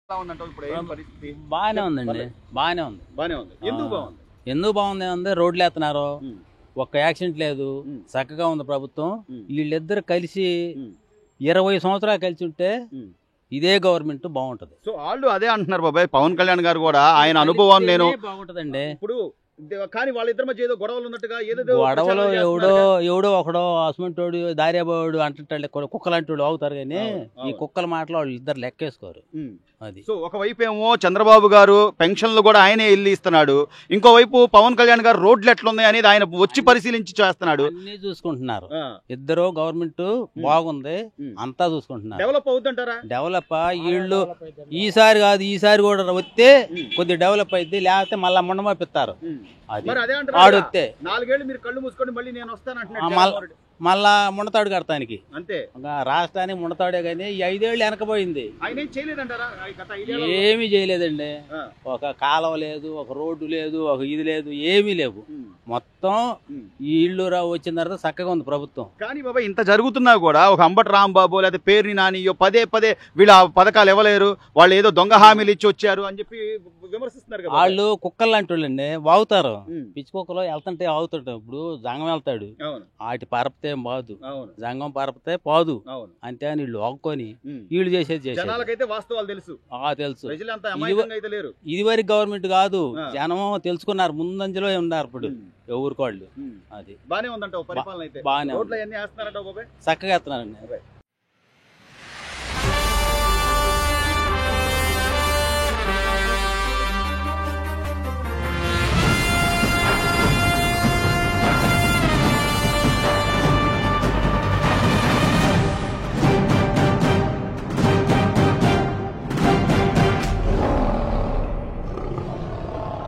ఎలా ఉందంటావు ఇప్పుడు ఏం పరిస్థితి? బాగానే ఉందండి, బాగానే ఉంది. బానే ఉంది. ఎందుకు బాగుంది? ఎందుకు బాగుంది ఉంది, రోడ్లు ఎత్తున్నారు, ఒక్క యాక్సిడెంట్ లేదు, చక్కగా ఉంది ప్రభుత్వం. వీళ్ళిద్దరు కలిసి 20 సంవత్సరాలు కలిసి ఉంటే ఇదే గవర్నమెంట్ బాగుంటది. సో వాళ్ళు అదే అంటున్నారు బాబాయ్. పవన్ కళ్యాణ్ గారు కూడా ఆయన అనుభవం నేను బాగుంటదండి. ఇప్పుడు కానీ వాళ్ళిద్దరి మధ్య ఏదో గొడవలు ఉన్నట్టుగా గొడవలు ఎవడో ఒకడో అసమంటోడు దారియాబోడు అంటుంటాడు, కుక్కలు అవుతారు కానీ ఈ కుక్కల మాటలు వాళ్ళు ఇద్దరు లెక్కేసుకోరు. అది సో ఒకవైపు ఏమో చంద్రబాబు గారు పెన్షన్లు కూడా ఆయనే ఇల్లు ఇస్తున్నాడు, ఇంకోవైపు పవన్ కళ్యాణ్ గారు రోడ్లు ఎట్లున్నాయి అనేది ఆయన వచ్చి పరిశీలించి చేస్తున్నాడు. అన్ని చూసుకుంటున్నారు ఇద్దరు. గవర్నమెంట్ బాగుంది, అంతా చూసుకుంటున్నారు. డెవలప్ అవుతుంటారా? డెవలప్ వీళ్ళు ఈసారి కాదు, ఈసారి కూడా వస్తే కొద్దిగా డెవలప్ అయింది, లేకపోతే మళ్ళా ముండమపిస్తారు. ఆడొస్తే 4 ఏళ్ళు మీరు కళ్ళు మూసుకొని మళ్ళీ నేను వస్తాను మళ్ళా మునతాడు కడతానికి. అంతే, రాష్ట్రానికి మునతాడే కానీ 5 ఏళ్ళు వెనకపోయింది. ఏమీ చేయలేదండి. ఒక కాలువ లేదు, ఒక రోడ్డు లేదు, ఒక ఇది లేదు, ఏమీ లేవు. మొత్తం ఈ ఇళ్ళు వచ్చిన తర్వాత చక్కగా ఉంది ప్రభుత్వం. కానీ బాబా ఇంత జరుగుతున్నా కూడా ఒక అంబటి రాంబాబు లేదా పేరుని నానియో పదే వీళ్ళ పథకాలు ఇవ్వలేరు, వాళ్ళు ఏదో దొంగ హామీలు ఇచ్చి వచ్చారు అని చెప్పి విమర్శిస్తున్నారు కదా. వాళ్ళు కుక్కలు లాంటి వాళ్ళండి, వాగుతారు. పిచ్చి కుక్కలో వెళ్తుంటే ఆగుతుంటారు. ఇప్పుడు జంగం వెళ్తాడు, వాటి పరపితే బాదు, జంగం పరపితే పాదు, అంతే అని వీళ్ళు వాగుకొని వీళ్ళు చేసేది వాస్తవాలు తెలుసు. తెలుసు. ఇది వరకు గవర్నమెంట్ కాదు, జనం తెలుసుకున్నారు, ముందంజలో ఉన్నారు ఇప్పుడు ఎవరికి వాళ్ళు. అది బానే ఉందంట పరిపాలన అయితే. బాగానే చక్కగా చక్కగా ఎత్తున్నారండి.